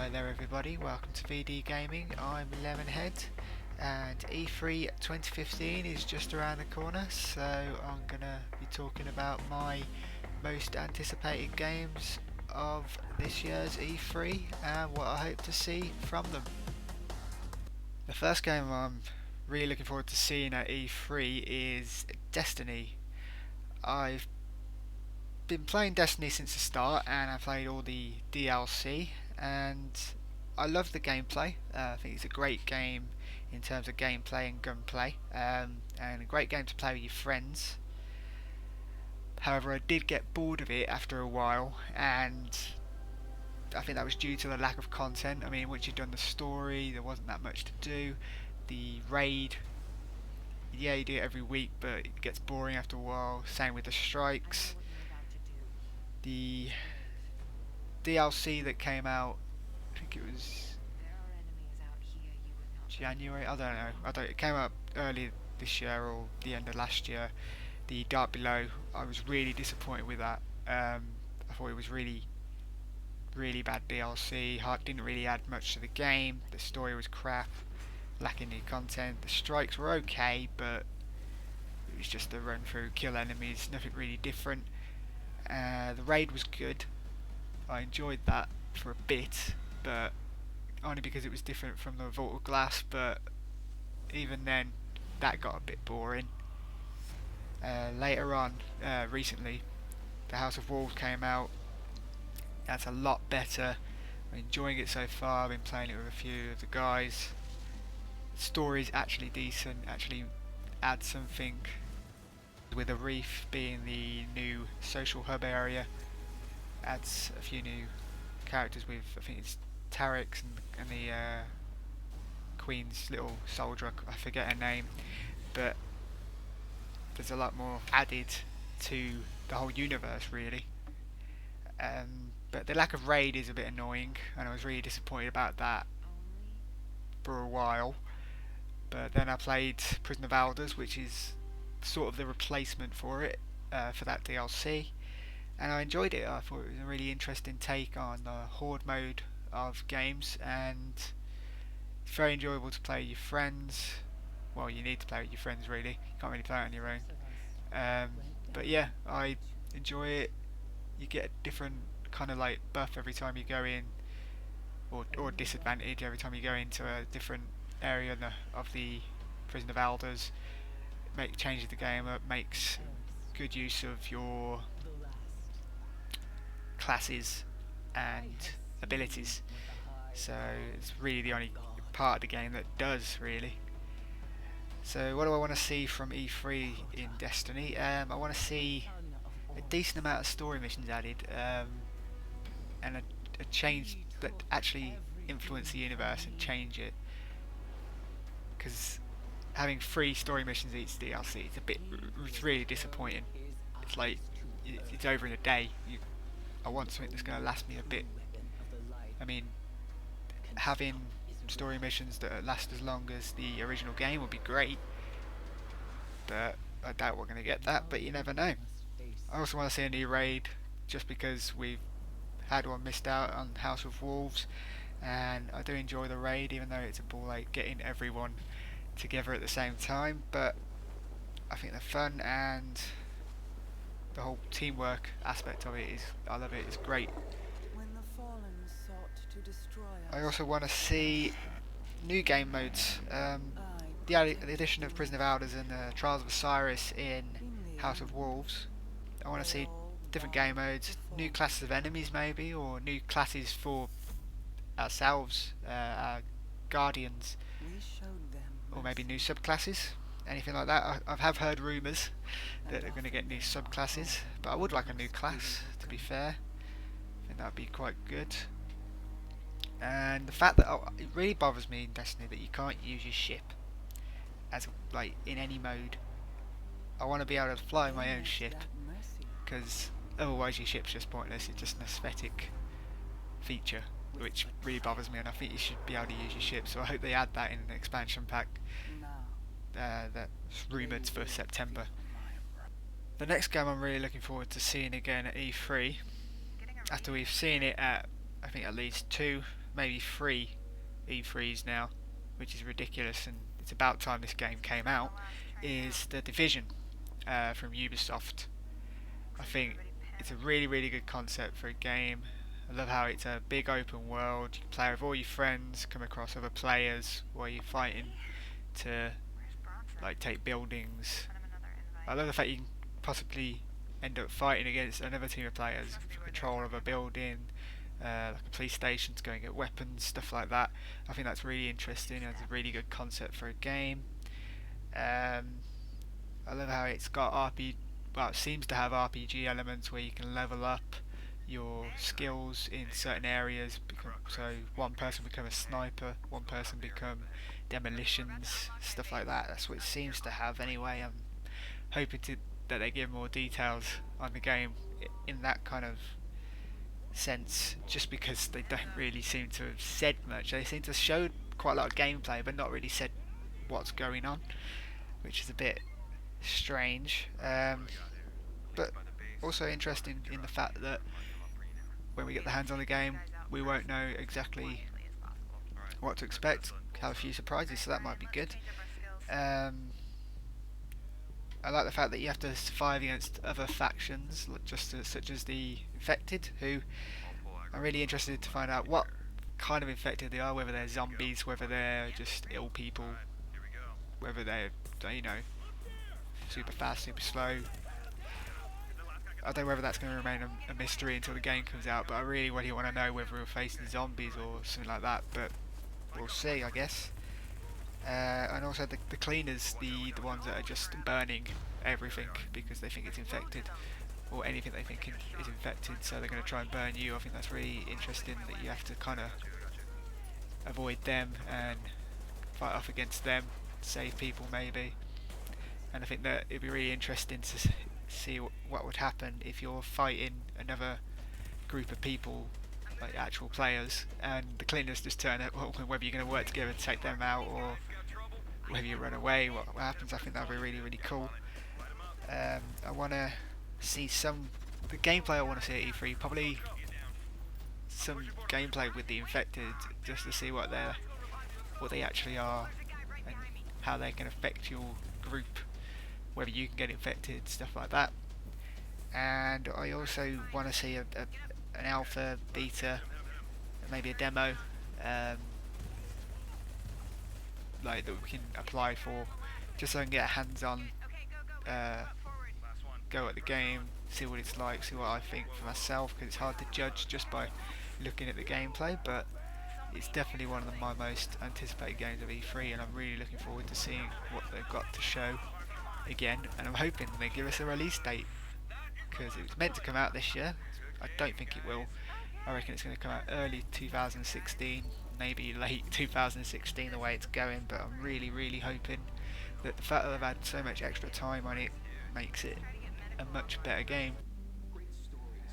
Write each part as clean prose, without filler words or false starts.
Hi there everybody, welcome to VD Gaming. I'm Lemmonhead and E3 2015 is just around the corner, so I'm gonna be talking about my most anticipated games of this year's E3 and what I hope to see from them. The first game I'm really looking forward to seeing at E3 is Destiny. I've been playing Destiny since the start and I played all the DLC and I love the gameplay. I think it's a great game in terms of gameplay and gunplay, and a great game to play with your friends. However, I did get bored of it after a while, and I think that was due to the lack of content. I mean, once you've done the story, there wasn't that much to do. The raid, yeah, you do it every week, but it gets boring after a while. Same with the strikes. The DLC that came out, I think it was January. I don't know. It came out early this year or the end of last year. The Dark Below. I was really disappointed with that. I thought it was really bad DLC. Didn't really add much to the game. The story was crap, lacking new content. The strikes were okay, but it was just a run through, kill enemies, nothing really different. The raid was good. I enjoyed that for a bit, but only because it was different from the Vault of Glass, but even then that got a bit boring. Later on, recently, the House of Wolves came out. That's a lot better. I'm enjoying it so far. I've been playing it with a few of the guys. The story's actually decent, actually adds something, with the Reef being the new social hub area. Adds a few new characters with, I think it's Tarex and the Queen's little soldier, I forget her name, but there's a lot more added to the whole universe really. But the lack of raid is a bit annoying, and I was really disappointed about that for a while. But then I played Prison of Elders, which is sort of the replacement for it, for that DLC, and I enjoyed it. I thought it was a really interesting take on the horde mode of games, and it's very enjoyable to play with your friends. Well, you need to play with your friends really. You can't really play it on your own. But yeah, I enjoy it. You get a different kind of like buff every time you go in, or disadvantage every time you go into a different area of the Prison of Elders. Changes the game up, makes good use of your classes and abilities. So it's really the only part of the game that does really. So what do I want to see from E3 in Destiny? I want to see a decent amount of story missions added, and a change that actually influence the universe and change it. Because having 3 story missions each DLC, it's really disappointing. It's like it's over in a day. I want something that's going to last me a bit. I mean, having story missions that last as long as the original game would be great, but I doubt we're going to get that, but you never know. I also want to see a new raid, just because we've had one missed out on House of Wolves, and I do enjoy the raid, even though it's a ball like getting everyone together at the same time, but I think the fun and the whole teamwork aspect of it is, I love it, it's great. I also want to see new game modes. The addition of Prison of Elders and Trials of Osiris in House of Wolves. I want to see different game modes, new classes of enemies maybe, or new classes for ourselves, our guardians, or maybe new subclasses, anything like that. I have heard rumours that they're going to get new subclasses, but I would like a new class, to be fair. I think that would be quite good. And the fact that it really bothers me in Destiny that you can't use your ship as like in any mode. I want to be able to fly my own ship, because otherwise your ship's just pointless. It's just an aesthetic feature, which really bothers me, and I think you should be able to use your ship. So I hope they add that in the expansion pack that's rumoured for September. The next game I'm really looking forward to seeing again at E3, after we've seen it at I think at least 2, maybe 3 E3s now, which is ridiculous, and it's about time this game came out, is The Division from Ubisoft. I think it's a really, really good concept for a game. I love how it's a big open world. You can play with all your friends, come across other players while you're fighting to like take buildings. I love the fact you can possibly end up fighting against another team of players for control of a building, like a police station to go and get weapons, stuff like that. I think that's really interesting. It's a really good concept for a game. Um, I love how it's got well, it seems to have RPG elements where you can level up your skills in certain areas. So one person become a sniper, one person become demolitions, stuff like that. That's what it seems to have anyway. I'm hoping that they give more details on the game in that kind of sense, just because they don't really seem to have said much. They seem to have showed quite a lot of gameplay, but not really said what's going on, which is a bit strange. But also interesting in the fact that when we get the hands on the game, we won't know exactly what to expect. Have a few surprises, so that might be good. Um, I like the fact that you have to survive against other factions, such as the infected, who I'm really interested to find out what kind of infected they are. Whether they're zombies, whether they're just ill people, whether they're super fast, super slow. I don't know whether that's going to remain a mystery until the game comes out, but I really, really want to know whether we're facing zombies or something like that, but we'll see, I guess. And also the cleaners, the ones that are just burning everything because they think it's infected, or anything they think is infected, so they're going to try and burn you. I think that's really interesting that you have to kind of avoid them and fight off against them, save people maybe. And I think that it'd be really interesting to see what would happen if you're fighting another group of people, like actual players, and the cleaners just turn up. Whether you're going to work together to take them out or whether you run away, what happens. I think that would be really, really cool. I want to see the gameplay I want to see at E3, probably some gameplay with the infected, just to see what they actually are and how they can affect your group, whether you can get infected, stuff like that. And I also want to see an alpha, beta, maybe a demo, um, like that we can apply for, just so I can get a hands-on go at the game, see what it's like, see what I think for myself, because it's hard to judge just by looking at the gameplay, but it's definitely one of my most anticipated games of E3, and I'm really looking forward to seeing what they've got to show again, and I'm hoping they give us a release date, because it was meant to come out this year. I don't think it will. I reckon it's going to come out early 2016, maybe late 2016 the way it's going, but I'm really, really hoping that the fact that they've had so much extra time on it makes it a much better game.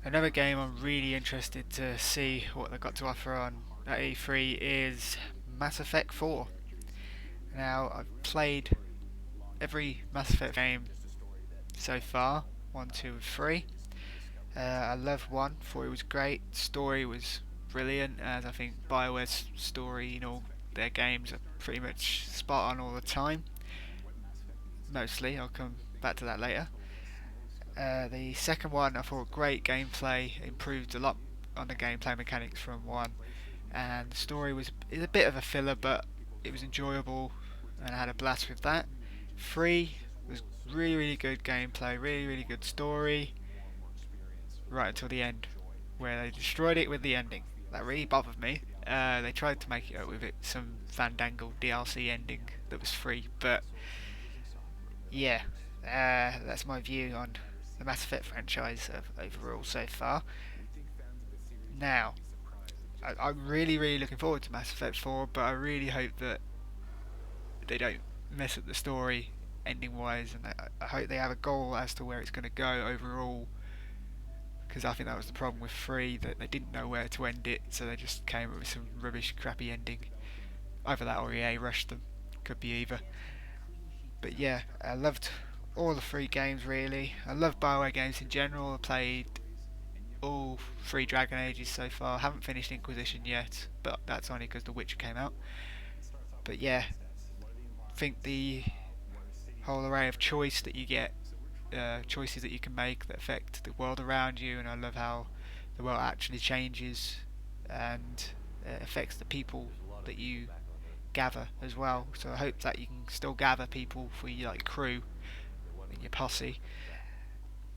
Another game I'm really interested to see what they've got to offer on at E3 is Mass Effect 4. Now, I've played every Mass Effect game so far, 1, 2 and 3. I loved 1, thought it was great, story was brilliant, as I think BioWare's story in all their games are pretty much spot on all the time. Mostly, I'll come back to that later. The second one, I thought great gameplay, improved a lot on the gameplay mechanics from 1, and the story is a bit of a filler, but it was enjoyable and I had a blast with that. 3 was really, really good gameplay, really, really good story, right until the end, where they destroyed it with the ending. That really bothered me. They tried to make it up with some Fandangle DLC ending that was free, but yeah, that's my view on the Mass Effect franchise overall so far. Now, I'm really, really looking forward to Mass Effect 4, but I really hope that they don't mess up the story ending wise, and I hope they have a goal as to where it's going to go overall, because I think that was the problem with 3, that they didn't know where to end it, so they just came up with some rubbish, crappy ending. Either that or EA rushed them, could be either. But yeah, I loved all the 3 games really. I love BioWare games in general. I played all three Dragon Ages so far. Haven't finished Inquisition yet, but that's only because The Witcher came out. But yeah, I think the whole array of choice that you get, choices that you can make that affect the world around you, and I love how the world actually changes and affects the people that you gather as well. So I hope that you can still gather people for your like crew and your posse.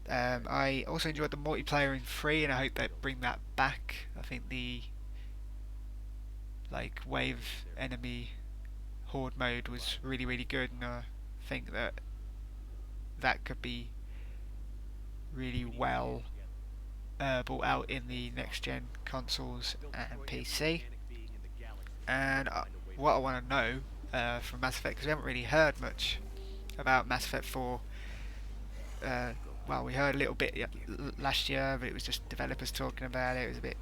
I also enjoyed the multiplayer in 3, and I hope they bring that back. I think the like wave enemy horde mode was really good, and I think that that could be really well brought out in the next gen consoles and PC. And what I want to know from Mass Effect, because we haven't really heard much about Mass Effect 4. Well, we heard a little bit last year, but it was just developers talking about it. It was a bit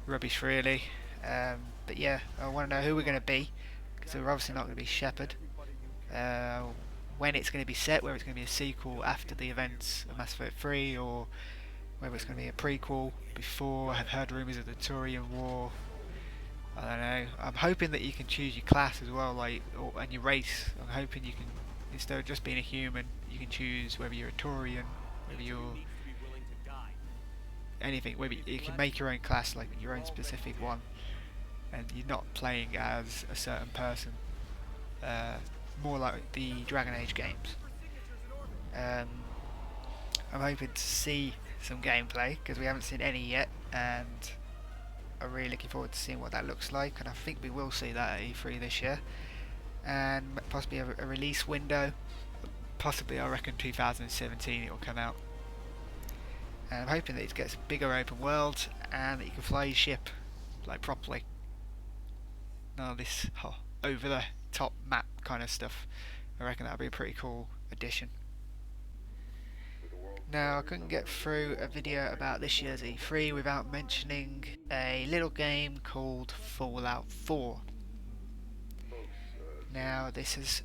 rubbish, really. But yeah, I want to know who we're going to be, because we're obviously not going to be Shepard. Uh, when it's going to be set, whether it's going to be a sequel after the events of Mass Effect 3, or whether it's going to be a prequel before. I have heard rumours of the Turian War. I don't know. I'm hoping that you can choose your class as well, and your race. I'm hoping you can, instead of just being a human, you can choose whether you're a Turian, whether you're anything. Whether you can make your own class, like your own specific one, and you're not playing as a certain person. Uh, More like the Dragon Age games. Um, I'm hoping to see some gameplay because we haven't seen any yet, and I'm really looking forward to seeing what that looks like. And I think we will see that at E3 this year, and possibly a release window. Possibly, I reckon 2017 it will come out. And I'm hoping that it gets a bigger open world and that you can fly your ship like properly. None of this over the top map kind of stuff. I reckon that'd be a pretty cool addition. Now, I couldn't get through a video about this year's E3 without mentioning a little game called Fallout 4. Now, this has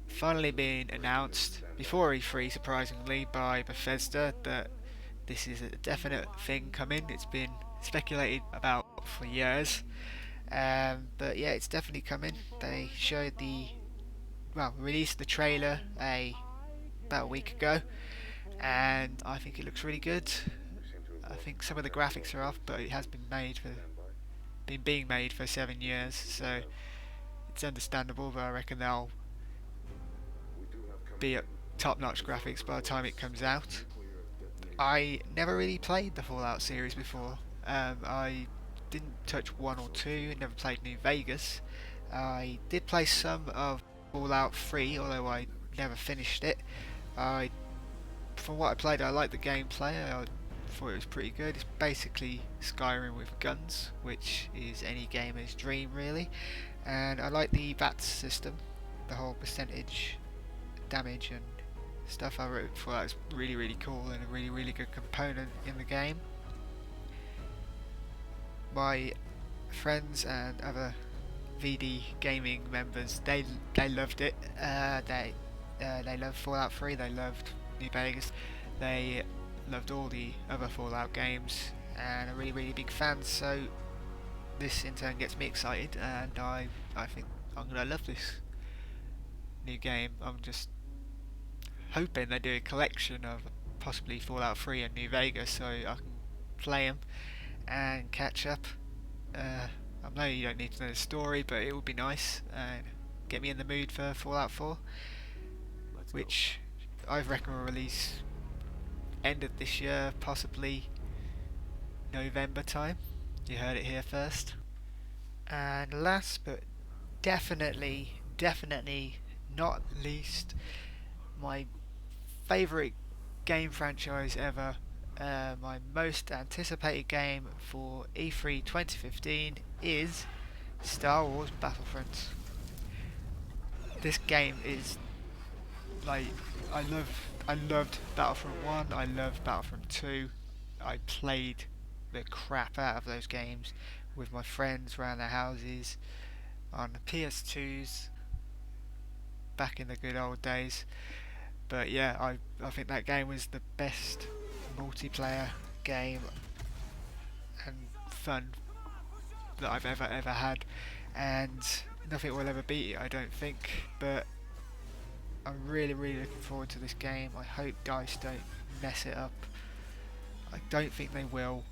finally been announced before E3, surprisingly, by Bethesda that this is a definite thing coming. It's been speculated about for years, but yeah, it's definitely coming. They showed released the trailer about a week ago, and I think it looks really good. I think some of the graphics are off, but it has been being made for 7 years, so it's understandable. But I reckon they'll be at top-notch graphics by the time it comes out. I never really played the Fallout series before. I didn't touch 1 or 2, never played New Vegas. I did play some of Fallout 3, although I never finished it. From what I played, I liked the gameplay. I thought it was pretty good. It's basically Skyrim with guns, which is any gamer's dream, really. And I like the VATS system, the whole percentage damage and stuff. I thought that was really cool and a really good component in the game. My friends and other VD gaming members, they loved it. They loved Fallout 3. They loved New Vegas. They loved all the other Fallout games, and are really big fans. So this in turn gets me excited, and I think I'm gonna love this new game. I'm just hoping they do a collection of possibly Fallout 3 and New Vegas, so I can play them and catch up. I know you don't need to know the story, but it would be nice and get me in the mood for Fallout 4, which I reckon will release end of this year, possibly November time. You heard it here first. And last but definitely not least, my favourite game franchise ever, my most anticipated game for E3 2015 is Star Wars Battlefront. This game is like I loved Battlefront 1, I loved Battlefront 2. I played the crap out of those games with my friends around their houses on the PS2s back in the good old days. But yeah, I think that game was the best multiplayer game and fun that I've ever had, and nothing will ever beat it, I don't think. But I'm really looking forward to this game. I hope DICE don't mess it up. I don't think they will,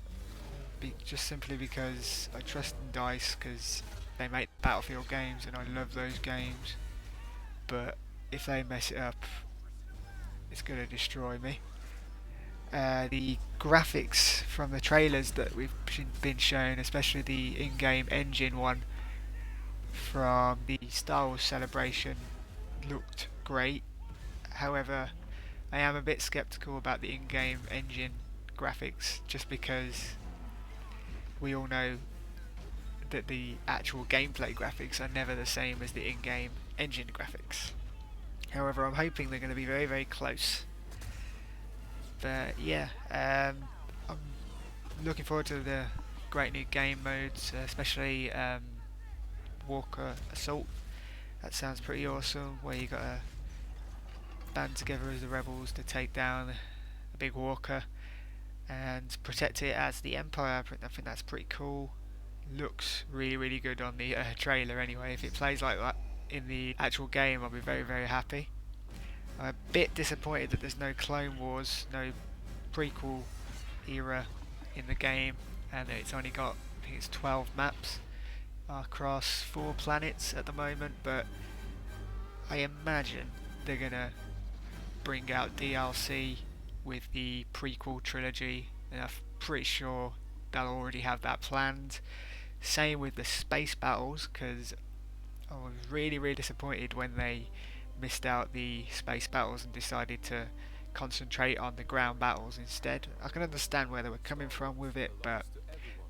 just simply because I trust in DICE, because they make Battlefield games and I love those games. But if they mess it up, it's going to destroy me. The graphics from the trailers that we've been shown, especially the in-game engine one from the Star Wars Celebration, looked great. However, I am a bit skeptical about the in-game engine graphics, just because we all know that the actual gameplay graphics are never the same as the in-game engine graphics. However, I'm hoping they're going to be very close. But yeah, I'm looking forward to the great new game modes, especially Walker Assault. That sounds pretty awesome, where you got to band together as the rebels to take down a big walker and protect it as the Empire. I think that's pretty cool. Looks really good on the trailer anyway. If it plays like that in the actual game, I'll be very happy. I'm a bit disappointed that there's no Clone Wars, no prequel era in the game, and it's only got, I think it's 12 maps across 4 planets at the moment, but I imagine they're gonna bring out DLC with the prequel trilogy, and I'm pretty sure they'll already have that planned. Same with the space battles, because I was really disappointed when they missed out the space battles and decided to concentrate on the ground battles instead. I can understand where they were coming from with it, but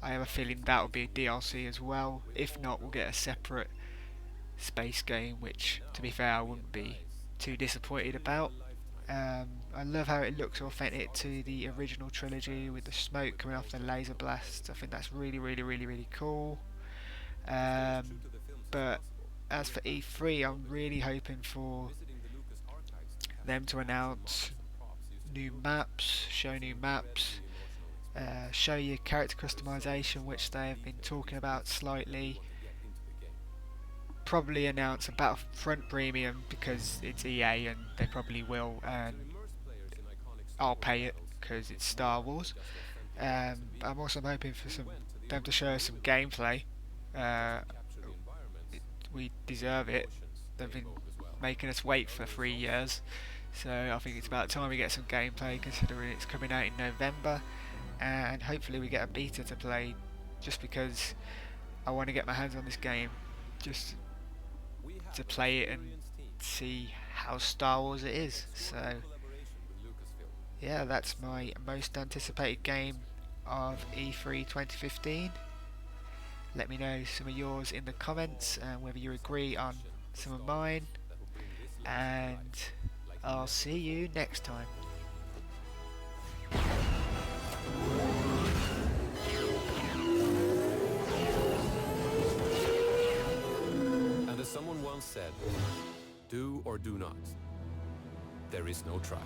I have a feeling that'll be a DLC as well. If not, we'll get a separate space game, which, to be fair, I wouldn't be too disappointed about. I love how it looks authentic to the original trilogy, with the smoke coming off the laser blasts. I think that's really cool. But as for E3, I'm really hoping for them to announce new maps, show new maps, show you character customization, which they have been talking about slightly. Probably announce a Battlefront Premium, because it's EA and they probably will, and I'll pay it because it's Star Wars. I'm also hoping for them to show us some gameplay. We deserve it. They've been making us wait for 3 years, so I think it's about time we get some gameplay, considering it's coming out in November, and hopefully we get a beta to play, just because I want to get my hands on this game, just to play it and see how Star Wars it is. So yeah, that's my most anticipated game of E3 2015. Let me know some of yours in the comments, and whether you agree on some of mine, and I'll see you next time. And as someone once said, do or do not. There is no try.